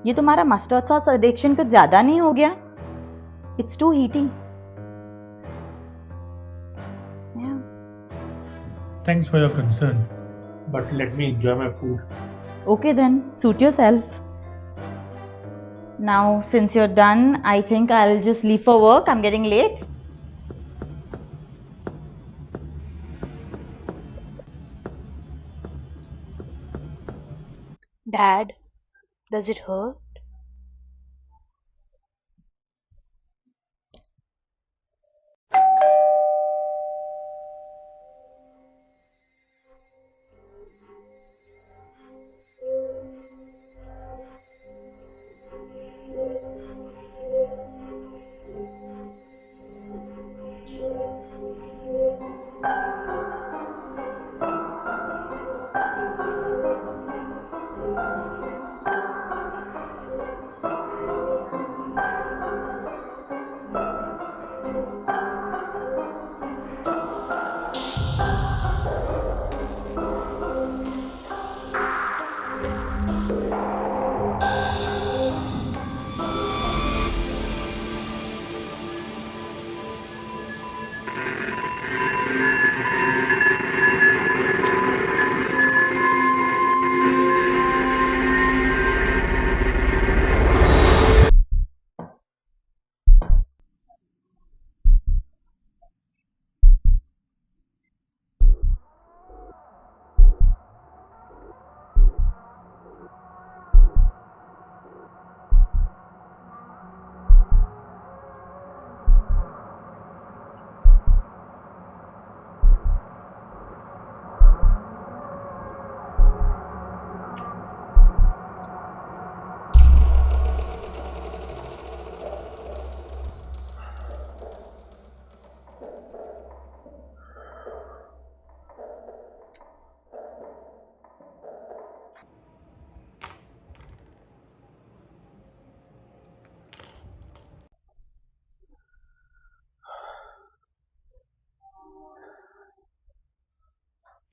ये तुम्हारा mustard sauce addiction कुछ ज्यादा नहीं हो गया? It's too heating. Thanks for your concern, but let me enjoy my food. Okay then, suit yourself. Now, since you're done, I think I'll just leave for work. I'm getting late. Dad, does it hurt?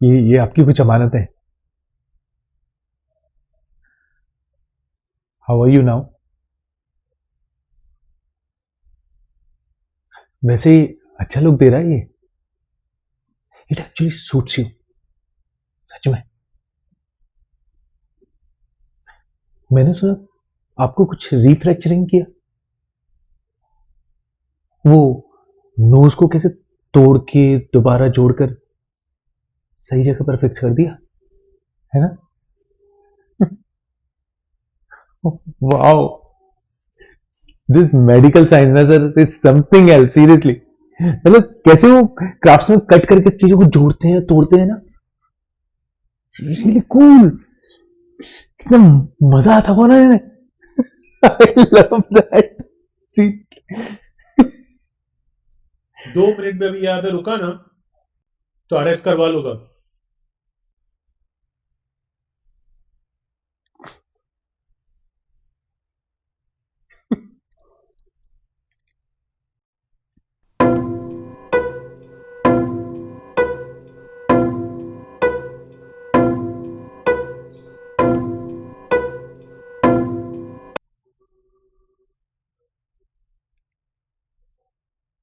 ये आपकी कुछ अमानत है. How are you now? वैसे ही अच्छा look दे रहा है ये. It actually suits you. सच में. मैंने सुना आपको कुछ रिफ्रैक्चरिंग किया. वो नोज को कैसे तोड़ के दोबारा जोड़कर सही जगह पर फिक्स कर दिया है ना. वाओ, दिस मेडिकल साइंस ना sir is something else. Seriously, मतलब कैसे वो क्राफ्ट्समैन कट करके इस चीजों को जोड़ते हैं तोड़ते हैं ना. Really cool. कितना मजा आता होगा ना. I love that. 2 मिनट में अभी यहाँ पे रुका ना तो अरेस्ट करवा लूंगा.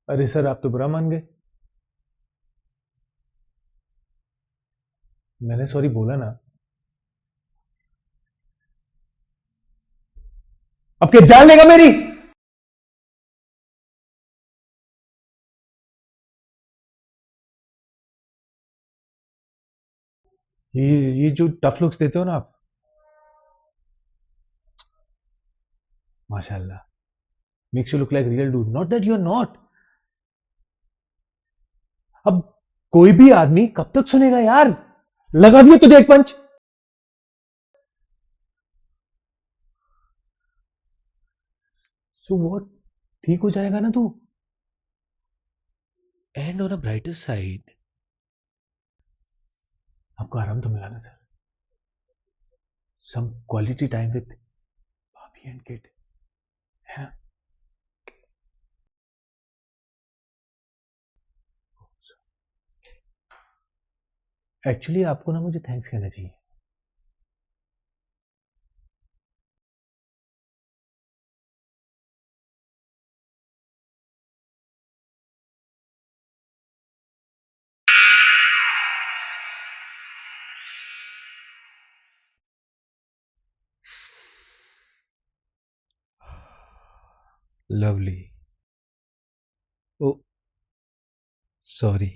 अरे सर, आप तो बुरा मान गए. मैंने सॉरी बोला ना. अब क्या जान लेगा मेरी. ये जो टफ लुक्स देते हो ना आप, माशाल्लाह, makes you look like real dude. Not that you are not. अब कोई भी आदमी कब तक सुनेगा यार. लगा दिया तुझे एक पंच. सो व्हाट, ठीक हो जाएगा ना तू. And on a brighter side, आपको आराम तो मिला ना sir. Some quality time with भाभी एंड किड, है ना. एक्चुअली आपको ना मुझे थैंक्स कहना चाहिए. Lovely. Oh sorry.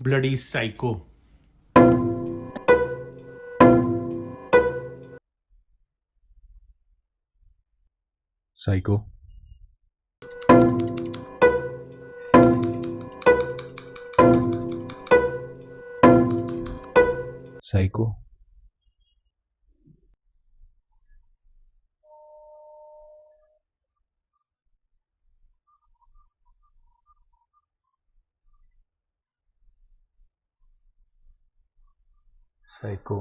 Bloody psycho. Psycho. Psycho. Psycho.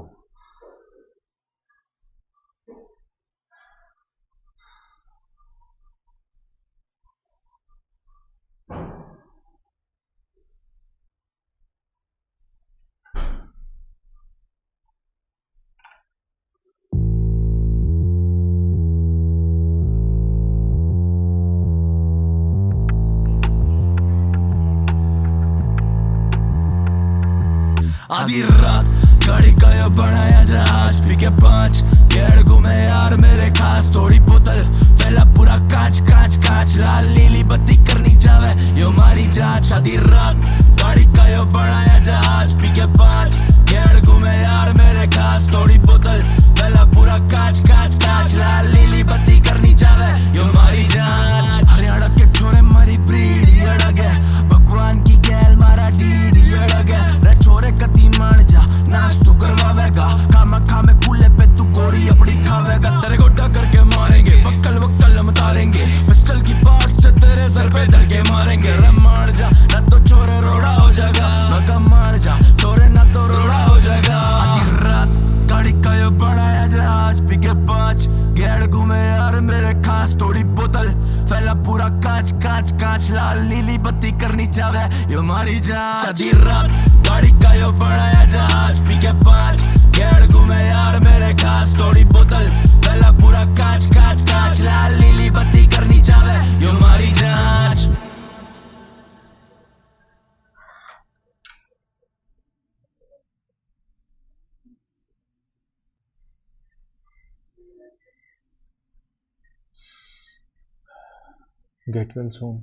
आधी रात गाड़ी का ये बनाया जहाज पी के 5 गेड़ घूमे यार मेरे खास थोड़ी बोतल फैला पूरा कांच कांच कांच लाल नीली बत्ती करनी चाहे यो मारी जांच आधी रात गाड़ी का ये बनाया जहाज पी के 5 गेड़ घूमे यार मेरे खास थोड़ी बोतल फैला पूरा कांच कांच कांच लाल नीली बत्ती करनी चाहे यो मारी जांच हरियाणा के छोरे मारी ब्रीड ये अलग है भगवान की गैल मारा डीड ये अलग है रे छोरे कती मान जा नाच तू करवावेगा खामा खामे कूले पे तू गोरी अपनी खावेगा तेरे को डगर के मारेंगे वक्कल वक्कल हम तारेंगे पिस्टल की पार्ट से तेरे सर पे धर के मारेंगे रे मार जा ना तो छोरे रोड़ा हो जाएगा मगा मार जा छोरे ना तो रोड़ा हो जाएगा आधी रात गाड़ी का ये बनाया जहाज पी के 5 गेड़ घूमे यार मेरे खास थोड़ी बोतल फैला पूरा कांच कांच कांच लाल नीली बत्ती करनी चाहे यो मारी जांच आधी रात गाड़ी का यो बनाया जहाज पी के 5 गेड़ घूमे यार मेरे खास थोड़ी बोतल फैला पूरा कांच कांच कांच लाल नीली बत्ती करनी चाहे यो मारी जांच get well soon.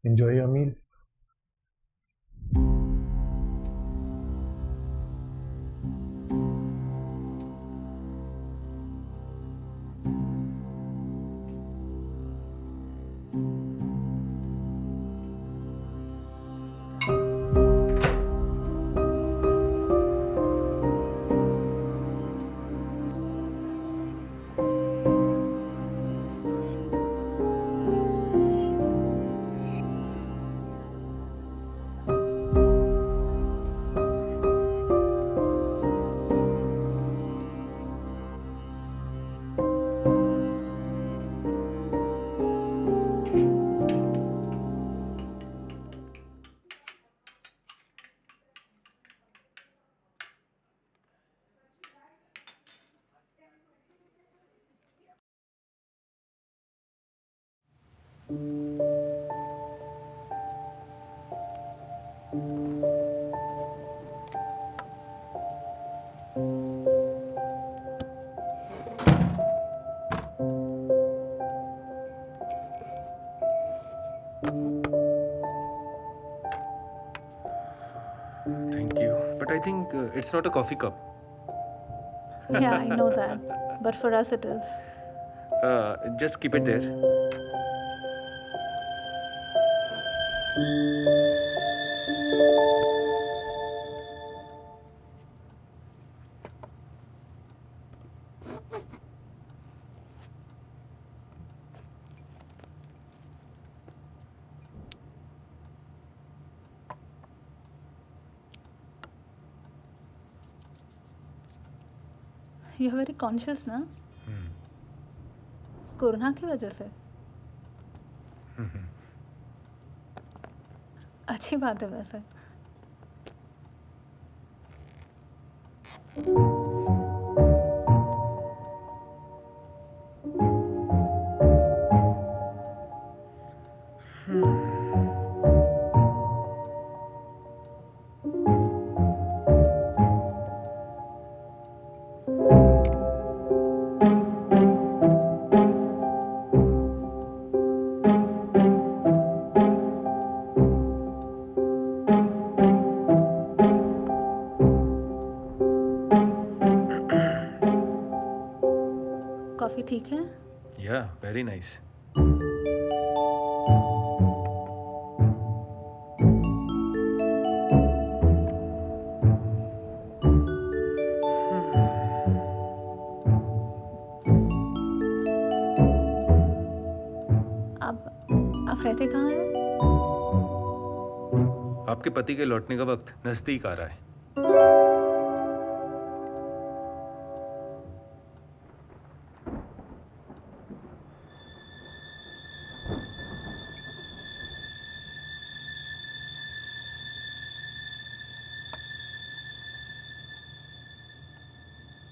Enjoy your meal. Thank you. But I think it's not a coffee cup. Yeah, I know that. But for us, it is. Just keep it there. You are very conscious ना, corona की वजह से। अच्छी बात है वैसे। Coffee ठीक है? Yeah, very nice. आप रहते कहाँ हैं? आपके पति के लौटने का वक्त नजदीक आ रहा है।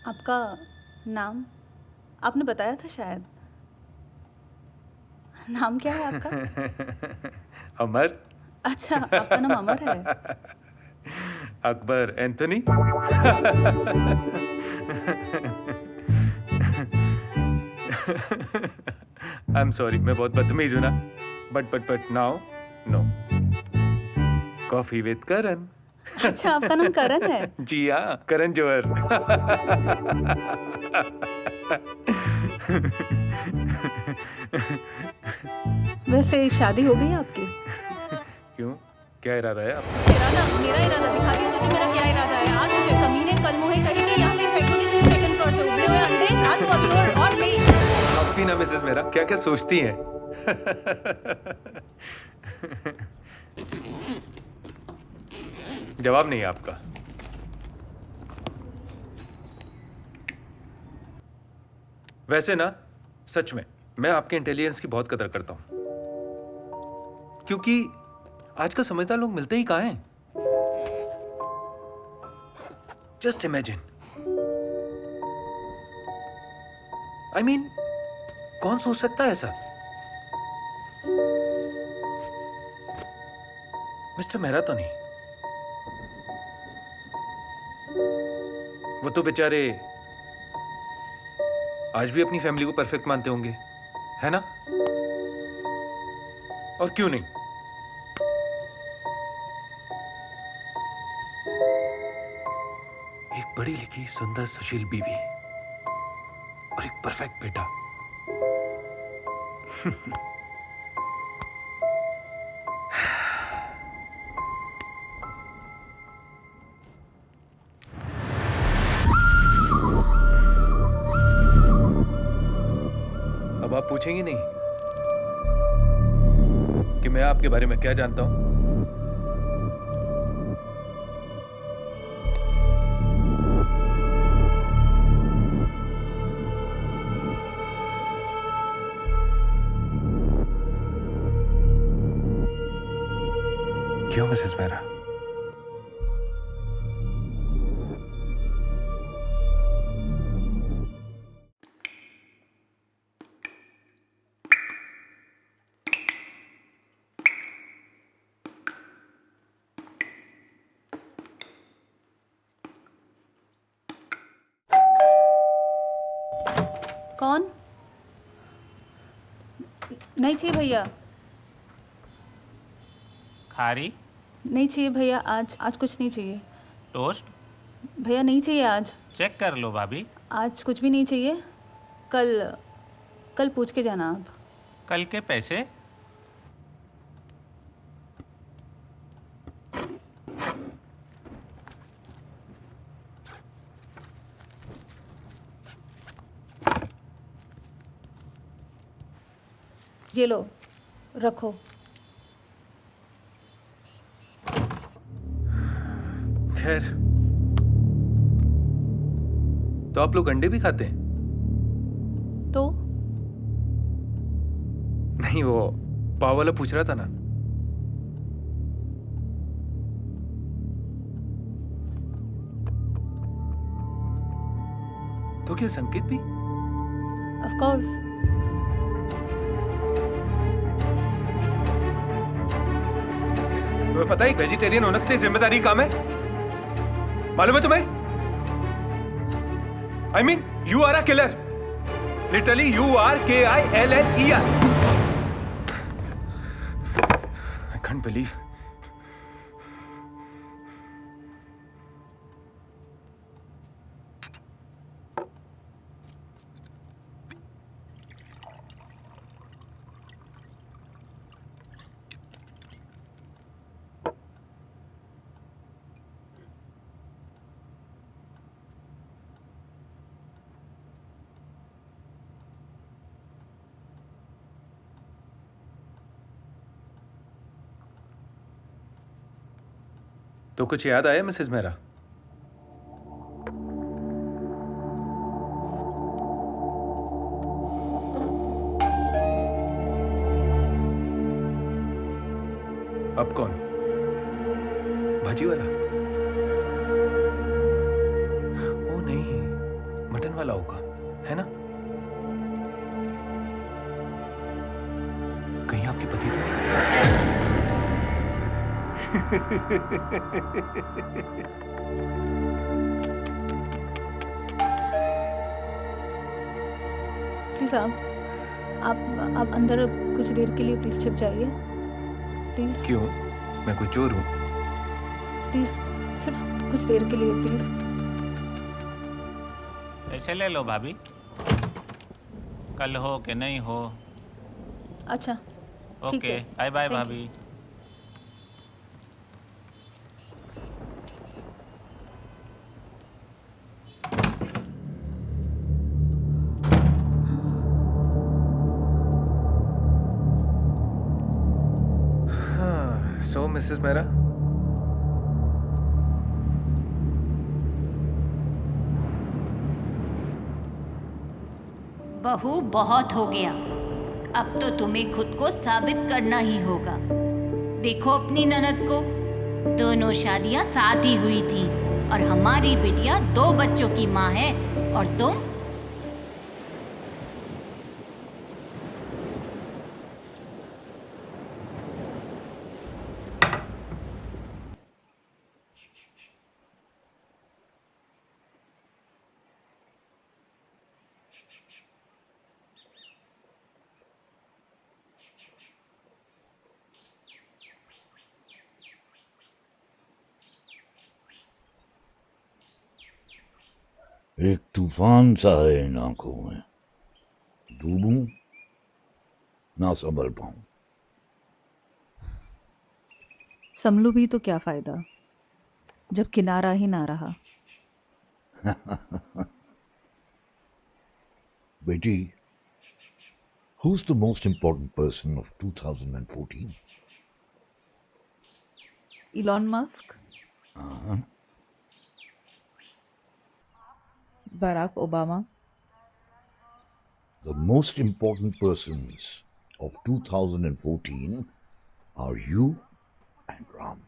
आपका नाम आपने बताया था शायद। नाम क्या है आपका? अमर। अच्छा, आपका नाम अमर है। Akbar Anthony. I am sorry, मैं बहुत बदतमीज हूं ना। But now no. Coffee with Karan. अच्छा, आपका नाम करण है। जी हाँ, करण जौहर। वैसे शादी हो गई आपकी? क्यों, क्या इरादा है आपका? इरादा? मेरा इरादा दिखा दिया तुझे मेरा क्या इरादा है। आज मुझे कमीने कल मुहे करेंगे, यहाँ से फेंकूंगी तुझे सेकंड फ्लोर से। उबले हुए अंडे रात को अभी और ले। आपकी ना मिसेस मेरा क्या क्या सोचती हैं। जवाब नहीं है आपका। वैसे ना, सच में मैं आपके इंटेलिजेंस की बहुत कदर करता हूं, क्योंकि आज का समझदार लोग मिलते ही कहां हैं। जस्ट इमेजिन, आई मीन, कौन सोच सकता है ऐसा? मिस्टर मेहरा तो नहीं। वो तो बेचारे आज भी अपनी फैमिली को परफेक्ट मानते होंगे, है ना? और क्यों नहीं? एक पढ़ी लिखी सुंदर सुशील बीवी और एक परफेक्ट बेटा। अब आप पूछेंगे नहीं कि मैं आपके बारे में क्या जानता हूं? क्यों मिसेस मेहरा? कौन? नहीं चाहिए भैया। खारी नहीं चाहिए भैया, आज कुछ नहीं चाहिए टोस्ट भैया। नहीं चाहिए आज। चेक कर लो भाभी। आज कुछ भी नहीं चाहिए। कल पूछ के जाना आप। कल के पैसे? ये लो, रखो। खैर, तो आप लोग अंडे भी खाते हैं? तो नहीं, वो पाव वाला पूछ रहा था ना। तो क्या संकेत भी? Of course. तुम्हें पता है वेजिटेरियन होने की जिम्मेदारी काम है, मालूम है तुम्हें? I mean, you are a killer. Literally, you are KILLER. I can't believe. तो कुछ याद आया मिसेस मेहरा? अब कौन? भाजी वाला? ओ नहीं, मटन वाला होगा, है ना? कहीं आपकी पति तो नहीं? प्लीज आप अंदर कुछ देर के लिए प्लीज छिप जाइए, प्लीज। क्यों? मैं कोई चोर हूं? प्लीज सिर्फ कुछ देर के लिए प्लीज। पैसे ले लो भाभी, कल हो कि नहीं हो। अच्छा ठीक ओके, है, बाय बाय Thank you. भाभी। सो मिसेस मेहरा, बहू बहुत हो गया, अब तो तुम्हें खुद को साबित करना ही होगा। देखो अपनी ननद को, दोनों शादियां साथ ही हुई थी और हमारी बिटिया 2 बच्चों की माँ है और तुम। एक तूफान सा है इन आंखों में, डूबूं ना संभल पाऊं। संभलू भी तो क्या फायदा जब किनारा ही ना रहा। बेटी, who's the most important person of 2014? Elon Musk, Barack Obama. The most important persons of 2014 are you and Ram.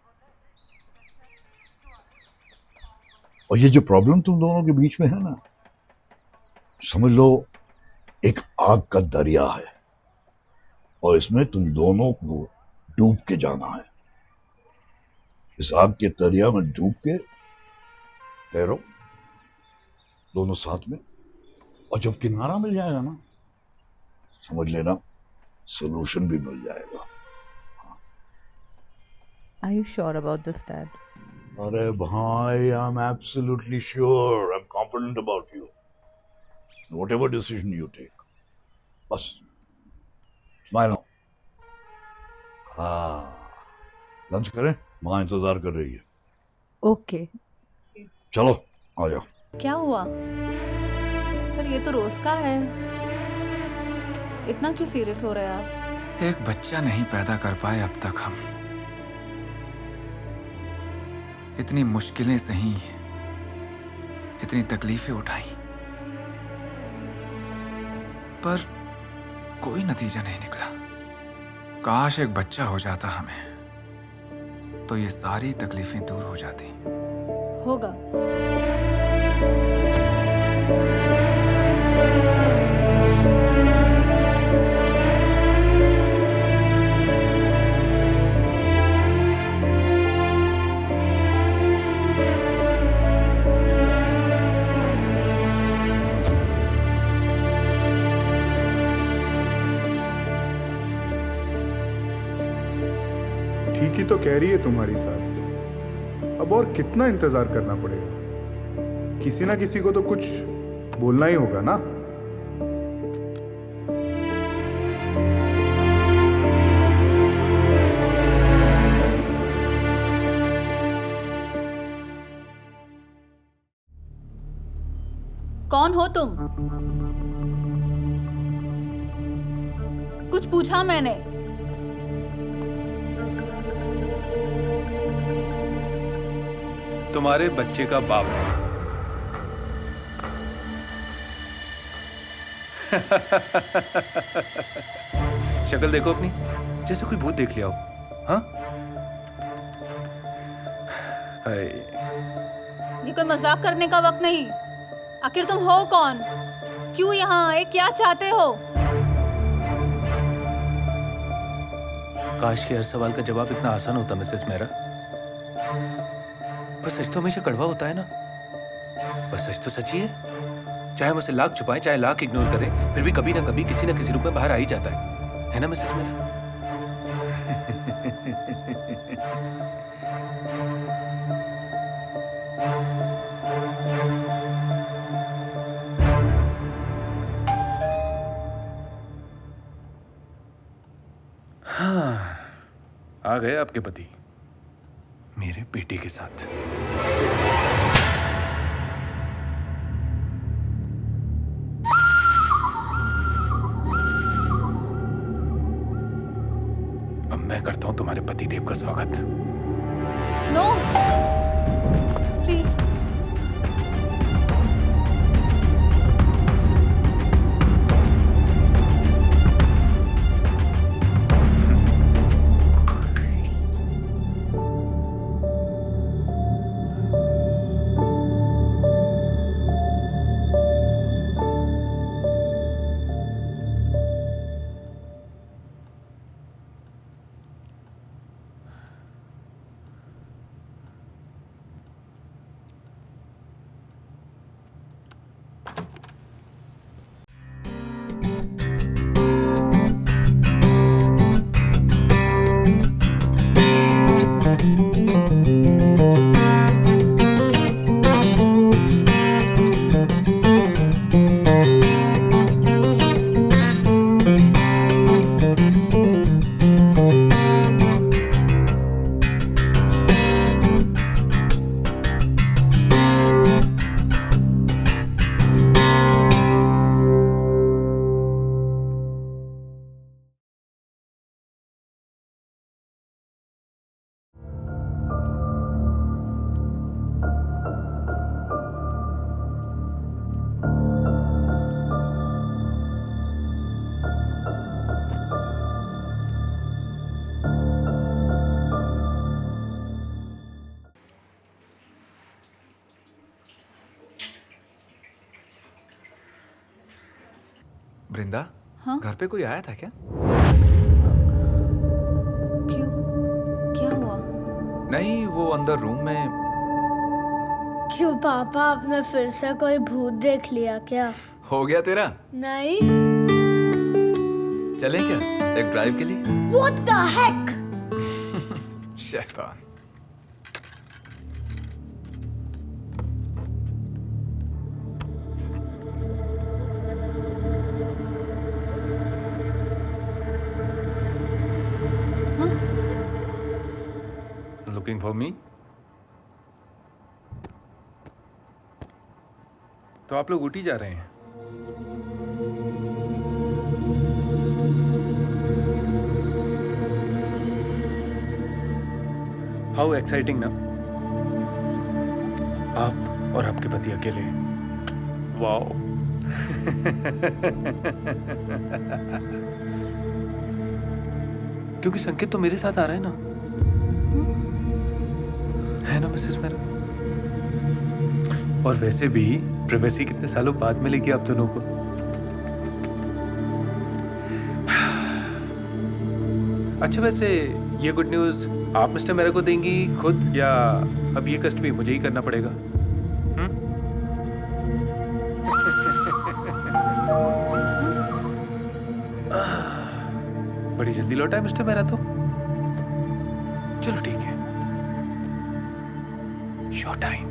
और ये जो प्रॉब्लम तुम दोनों के बीच में है ना, समझ लो एक आग का दरिया है और इसमें तुम दोनों को डूब के जाना है। इस आग के दरिया में डूब के तैरो दोनों साथ में, और जब किनारा मिल जाएगा ना, समझ लेना सोल्यूशन भी मिल जाएगा। Are you sure about this, Dad? अरे भाई, I am absolutely sure, I am confident about you. Whatever decision you take, बस स्माइल। हाँ, लंच करें, माँ इंतजार कर रही है। ओके। चलो आ जाओ। क्या हुआ? पर ये तो रोज का है, इतना क्यों सीरियस हो रहे हैं आप? एक बच्चा नहीं पैदा कर पाए अब तक हम। इतनी मुश्किलें सही, इतनी तकलीफें उठाई, पर कोई नतीजा नहीं निकला। काश एक बच्चा हो जाता हमें, तो ये सारी तकलीफें दूर हो जाती। होगा। ठीक ही तो कह रही है तुम्हारी सास। अब और कितना इंतजार करना पड़ेगा? किसी ना किसी को तो कुछ बोलना ही होगा ना। कौन हो तुम? कुछ पूछा मैंने? तुम्हारे बच्चे का बाप। शक्ल देखो अपनी, जैसे कोई भूत देख लिया हो। हाँ? हाय। ये कोई मजाक करने का वक्त नहीं। आखिर तुम हो कौन? क्यों यहाँ आए? क्या चाहते हो? काश के हर सवाल का जवाब इतना आसान होता मिसेस मेहरा। पर सच तो हमेशा कड़वा होता है ना। पर सच तो सच ही है। चाहे हम उसे लाख छुपाएं, चाहे लाख इग्नोर करें, फिर भी कभी ना कभी किसी ना किसी रूप में बाहर आ ही जाता है ना मिसेस मेहरा? हाँ, आ गए आपके पति मेरे बेटे के साथ। अब मैं करता हूं तुम्हारे पति देव का स्वागत। No, please. वृंदा, हाँ? घर पे कोई आया था क्या? क्यों? क्या हुआ? नहीं, वो अंदर रूम में। क्यों पापा, आपने फिर से कोई भूत देख लिया क्या? हो गया तेरा? नहीं। चलें क्या एक ड्राइव के लिए? What the heck? शैतान। Looking for me? तो आप लोग ऊटी जा रहे हैं? हाउ एक्साइटिंग ना? आप और आपके पति अकेले। वाओ। क्योंकि संकेत तो मेरे साथ आ रहा है ना, है ना मिसेस मेरा? और वैसे भी प्राइवेसी कितने सालों बाद मिलेगी आप दोनों को। अच्छा वैसे ये गुड न्यूज आप मिस्टर मेरा को देंगी खुद, या अब ये कष्ट भी मुझे ही करना पड़ेगा? बड़ी जल्दी लौटा है मिस्टर मेरा तो। चलो ठीक है, show time.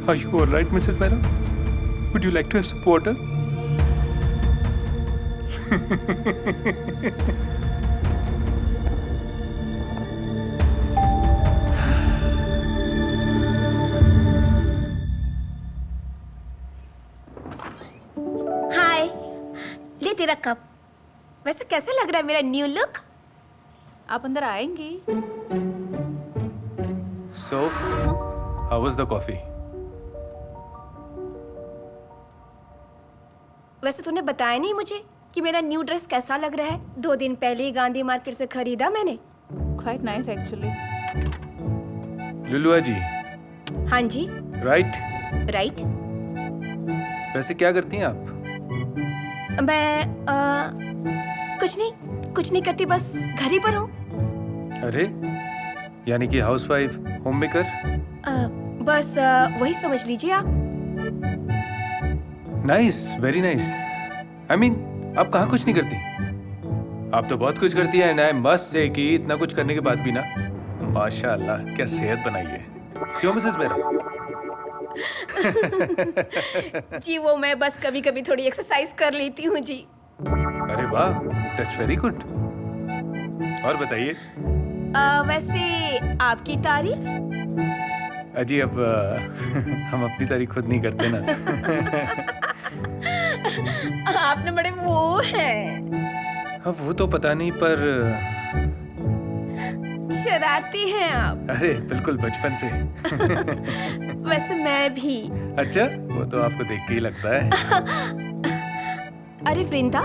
Are you all right, Mrs. Mehra? Would you like to have some water? हाय, ले तेरा कप। वैसे कैसा लग रहा है मेरा न्यू लुक? आप अंदर आएंगी? So, how was the coffee? वैसे तूने बताया नहीं मुझे कि मेरा न्यू ड्रेस कैसा लग रहा है। 2 दिन पहले ही गांधी मार्केट से खरीदा मैंने। Quite nice actually. लुलुआ जी। हाँ जी। राइट। राइट। वैसे क्या करती हैं आप? मैं कुछ नहीं करती, बस घर ही पर हूँ। अरे, यानी कि हाउसवाइफ, होममेकर? बस वही समझ लीजिए आप। Nice, very nice. I mean, आप कहाँ कुछ नहीं करती? आप तो बहुत कुछ करती है, एंड आई मस्ट से कि इतना कुछ करने के बाद भी ना, माशाअल्लाह, क्या सेहत बनाई है। क्यों मिसेस मेरा? जी वो मैं बस कभी कभी थोड़ी एक्सरसाइज कर लेती हूँ जी। अरे वाह, दैट्स वेरी गुड। और बताइए। वैसे आपकी तारीफ? अजी अब हम अपनी तारीफ खुद नहीं करते ना। आपने बड़े वो हैं। अब वो तो पता नहीं, पर शरारती हैं आप। अरे बिल्कुल बचपन से। वैसे मैं भी। अच्छा, वो तो आपको देख के ही लगता है। अरे वृंदा,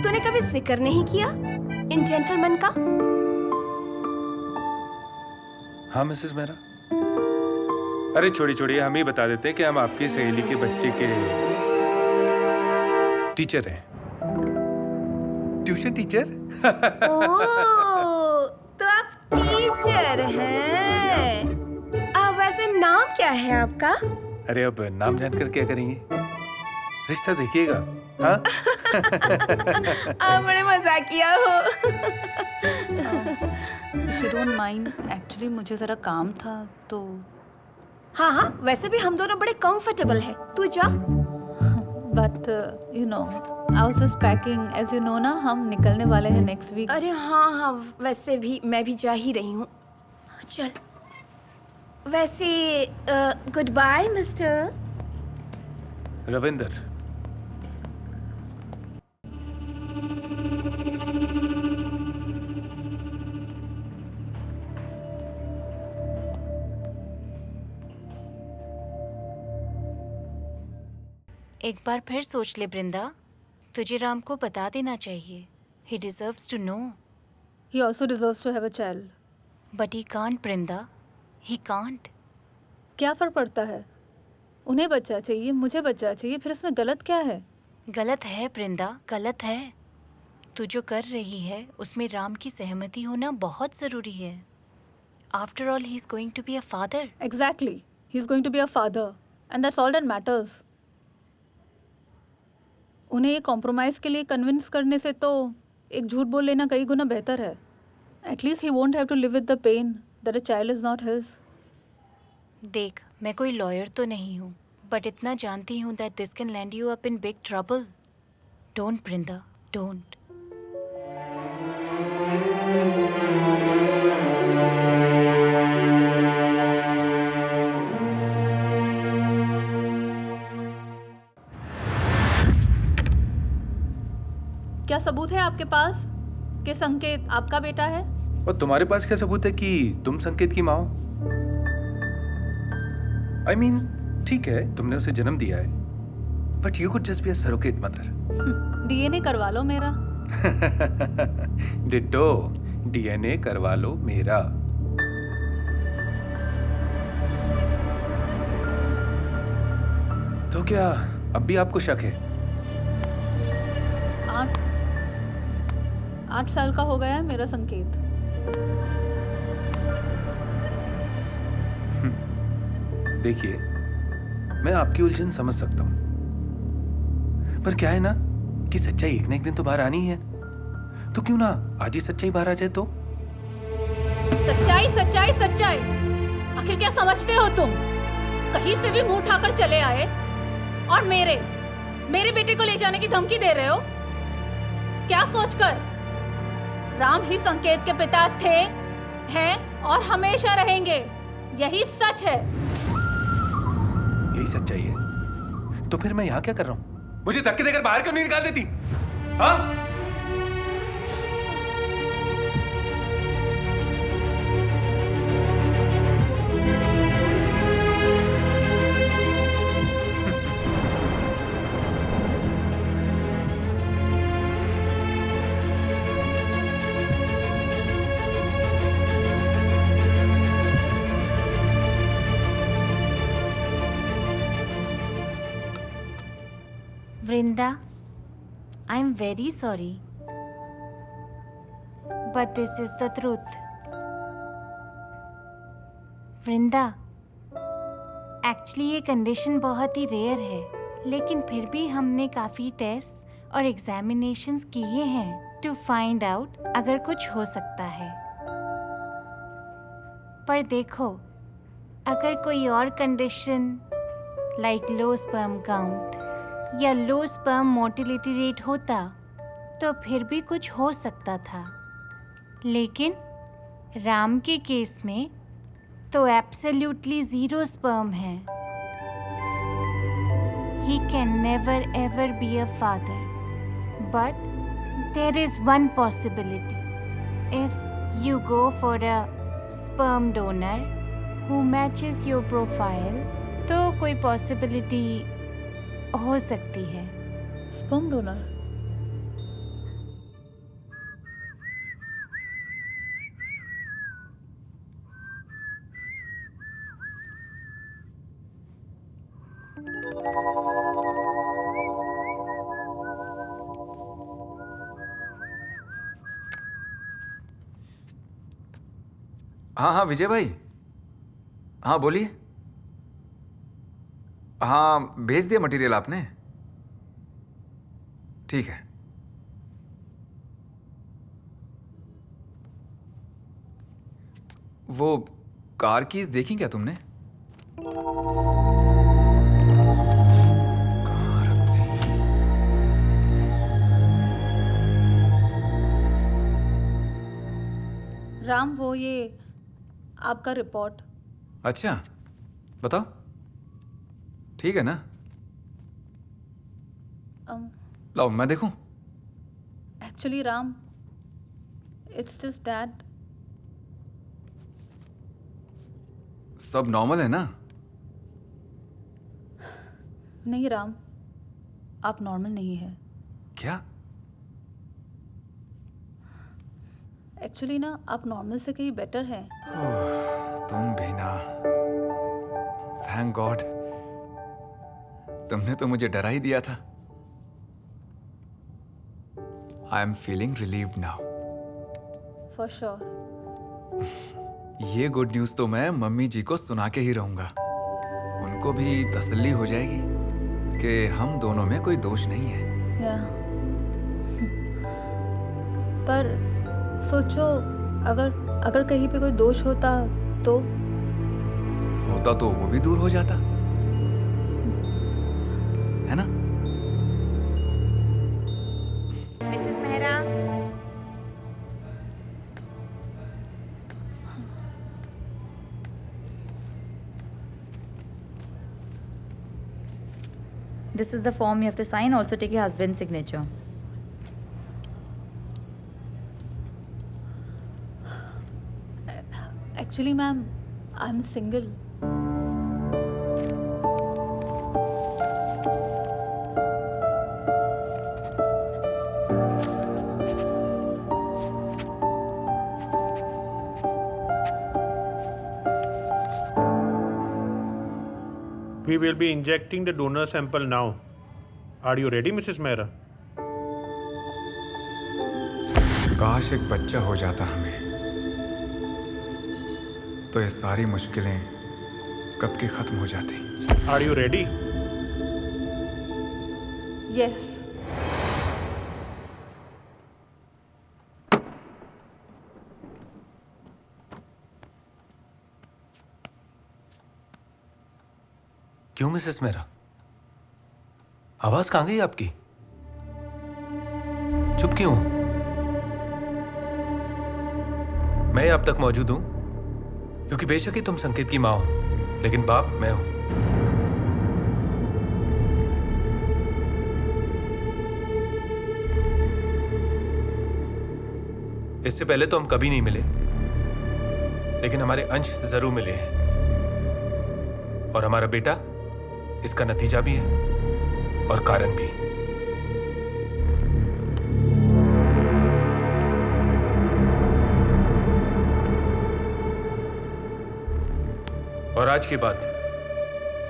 तूने कभी जिक्र नहीं किया इन जेंटलमैन का? हाँ मिसेस मेहरा। अरे छोड़िए, हम ही बता देते हैं कि हम आपकी सहेली के बच्चे के टीचर हैं। Tuition teacher. ओह, तो आप टीचर हैं। वैसे नाम क्या है आपका? अरे अब नाम जानकर क्या करेंगे? रिश्ता देखिएगा। हाँ? आप बड़े मजाकिया हो। If you don't mind, actually मुझे जरा काम था तो। हाँ, वैसे भी हम दोनों बड़े कंफर्टेबल हैं। तू जा। But you know, I was just packing. As you know ना, हम निकलने वाले हैं next week. अरे हाँ, वैसे भी मैं भी जा ही रही हूँ। चल। वैसे गुड बाय मिस्टर रविंदर। एक बार फिर सोच ले वृंदा, तुझे राम को बता देना चाहिए। He deserves to know. He also deserves to have a child. But he can't, Vrinda. He can't. क्या फर्क पड़ता है? उन्हें बच्चा चाहिए, मुझे बच्चा चाहिए, फिर इसमें गलत क्या है? गलत है वृंदा, गलत है। तू जो कर रही है उसमें राम की सहमति होना बहुत ज़रूरी है। After all, he is going to be a father. Exactly. He is going to be a father. And that's all that matters. उन्हें ये कॉम्प्रोमाइज़ के लिए कन्विंस करने से तो एक झूठ बोल लेना कई गुना बेहतर है। At least he won't have to live with the pain that a child is not his. देख, मैं कोई लॉयर तो नहीं हूँ, बट इतना जानती हूँ that this can land you up in big trouble. Don't, Brinda, don't. क्या सबूत है आपके पास कि संकेत आपका बेटा है? और तुम्हारे पास क्या सबूत है कि तुम संकेत की माँ हो? I mean, ठीक है, तुमने उसे जन्म दिया है, but you could just be a surrogate mother. DNA करवा लो मेरा। डिट्टो, डीएनए करवा लो मेरा। तो क्या अब भी आपको शक है? 8 साल का हो गया है मेरा संकेत। देखिए, मैं आपकी उलझन समझ सकता हूं, पर क्या है ना कि सच्चाई एक ना एक दिन तो बाहर आनी ही है। तो क्यों ना आज ही सच्चाई बाहर आ जाए तो? सच्चाई सच्चाई सच्चाई, आखिर क्या समझते हो तुम? कहीं से भी मुंह उठाकर चले आए और मेरे बेटे को ले जाने की धमकी दे रहे हो? क्या सोचकर? राम ही संकेत के पिता थे, हैं और हमेशा रहेंगे। यही सच है। यही सच्चाई है? तो फिर मैं यहाँ क्या कर रहा हूँ? मुझे धक्के देकर बाहर क्यों नहीं निकाल देती? हाँ? Vrinda, I'm very sorry. But this is the truth. Vrinda, actually ये कंडीशन बहुत ही रेयर है, लेकिन फिर भी हमने काफ़ी टेस्ट और एग्जामिनेशंस किए हैं टू फाइंड आउट अगर कुछ हो सकता है। पर देखो, अगर कोई और condition like low sperm count या लो स्पर्म मोटिलिटी रेट होता तो फिर भी कुछ हो सकता था, लेकिन राम के केस में तो एब्सोल्युटली 0 स्पर्म है। He can never ever be a father, but there is one possibility. If you go for a sperm donor who matches your profile, तो कोई possibility हो सकती है। Sperm donor? हाँ हाँ विजय भाई, हाँ बोलिए। हाँ भेज दिया मटेरियल आपने? ठीक है। वो कार कीज देखी क्या तुमने? कहाँ रख दी? राम, वो ये आपका रिपोर्ट। अच्छा बताओ। ठीक है ना? लाओ मैं देखूं। Actually Ram, it's just that सब नॉर्मल है ना? नहीं राम, आप नॉर्मल नहीं है। क्या? एक्चुअली ना, आप नॉर्मल से कहीं बेटर हैं। तुम भी ना। थैंक गॉड, तुमने तो मुझे डरा ही दिया था। I am feeling relieved now. For sure. ये गुड न्यूज़ तो मैं मम्मी जी को सुना के ही रहूंगा। उनको भी तसल्ली हो जाएगी कि हम दोनों में कोई दोष नहीं है। या पर सोचो, अगर कहीं पे कोई दोष होता तो वो भी दूर हो जाता, है ना? Mrs Mehra, this is the form you have to sign. Also take your husband's signature. Actually ma'am, I am single. will be injecting the donor sample now. Are you ready, Mrs. Mehra? काश एक बच्चा हो जाता हमें, तो ये सारी मुश्किलें कब की खत्म हो जाती। Are you ready? Yes. क्यों मिसेस मेहरा, आवाज कहां गई आपकी? चुप क्यों? मैं अब तक मौजूद हूं क्योंकि बेशक ही तुम संकेत की मां हो, लेकिन बाप मैं हूं। इससे पहले तो हम कभी नहीं मिले, लेकिन हमारे अंश जरूर मिले हैं, और हमारा बेटा इसका नतीजा भी है और कारण भी। और आज के बाद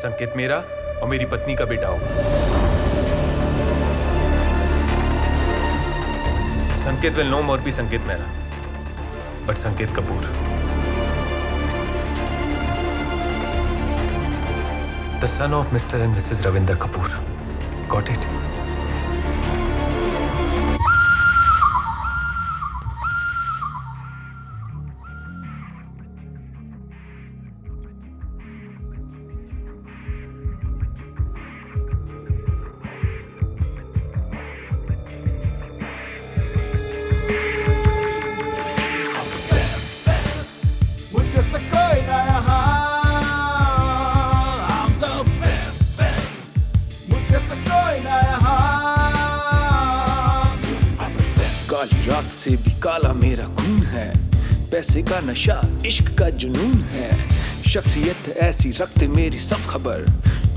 संकेत मेरा और मेरी पत्नी का बेटा होगा। संकेत विल नो मोर बी संकेत मेहरा, बट संकेत Kapoor. The son of Mr. and Mrs. Ravinder Kapoor. Got it? मुझे से कोई ना यहाँ, I'm the best. मुझे से कोई ना यहाँ, काली रात से भी काला मेरा खून है, पैसे का नशा इश्क का जुनून है, शख्सियत ऐसी रखते मेरी सब खबर,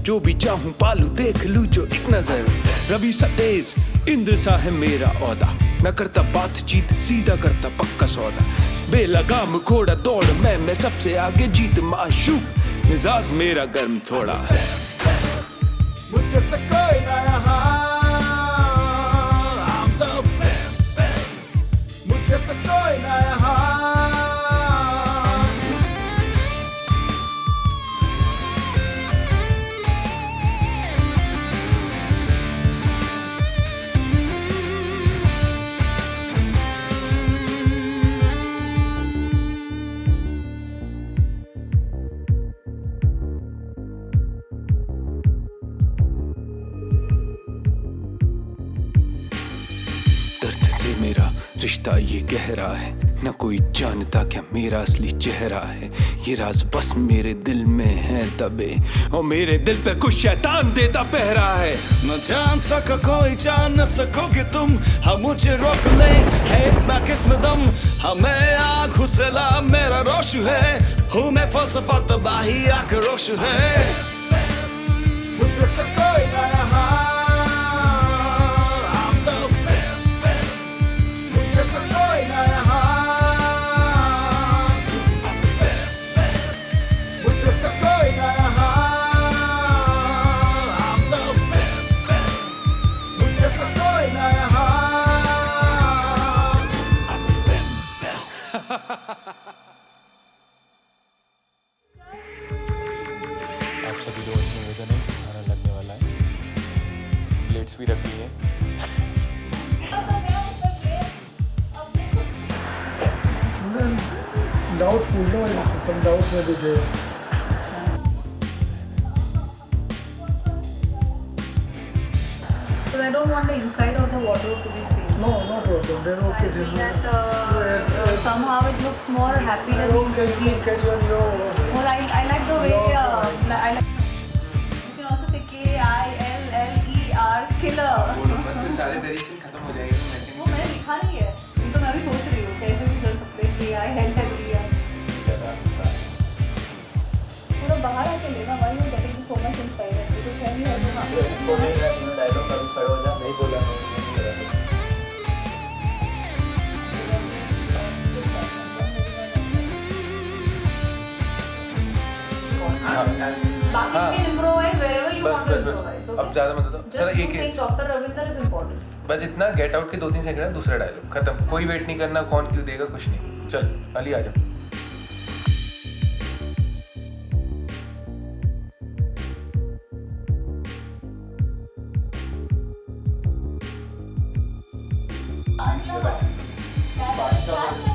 जो भी चाहूं पालू देख लूं जो एक नजर। रवि सा तेज इंद्र सा है मेरा औदा, न करता बातचीत सीधा करता पक्का सौदा, बेलगाम घोड़ा दौड़ मैं सबसे आगे जीत माशूक, मिजाज मेरा गर्म थोड़ा। मुझे से कोई ना यहाँ, I'm the best. मुझे से कोई ना यहाँ, मेरा रिश्ता ये गहरा है, न कोई जानता क्या मेरा असली चेहरा है, ये राज बस मेरे दिल में है दबे, और मेरे दिल पे कुछ शैतान देता पहरा है। न जान सका कोई जान न सकोगे तुम, हम मुझे रोक ले है इतना किस्म दम, हमें आग हुसला मेरा रोश है, हूँ मैं फलसफा तबाही आकर रोश है। मुझे से कोई ना यहाँ, आप सभी लोग निवेदन है, खाना लगने वाला है, प्लेट्स भी रखी है। डाउटफुल ना, some doubt may be there. So I don't want the inside of the wardrobe to be seen. No, not problem. They're okay. I think that somehow it looks more happy than okay. You can carry on your. Well, I like the way. I like. You can also say KILLER, killer. सारे variation खत्म हो जाएंगे। वो मैंने लिखा नहीं है, तो मैं भी सोच रही हूँ कैसे भी कर सकते हैं KILLER। थोड़ा बाहर आके लेना, why you getting so much inspired? तो क्या नहीं है डायलॉग कभी खड़े हो जा, नहीं बोला बाकी के इम्प्रोवाइज अब ज्यादा मत दो सर, एक डॉक्टर रविंदर इज इम्पोर्टेंट. बस इतना, गेट आउट के 2-3 सेकंड है, दूसरा डायलॉग खत्म. कोई वेट नहीं करना, कौन क्यों देगा, कुछ नहीं. चल अली आ जा. बादशाह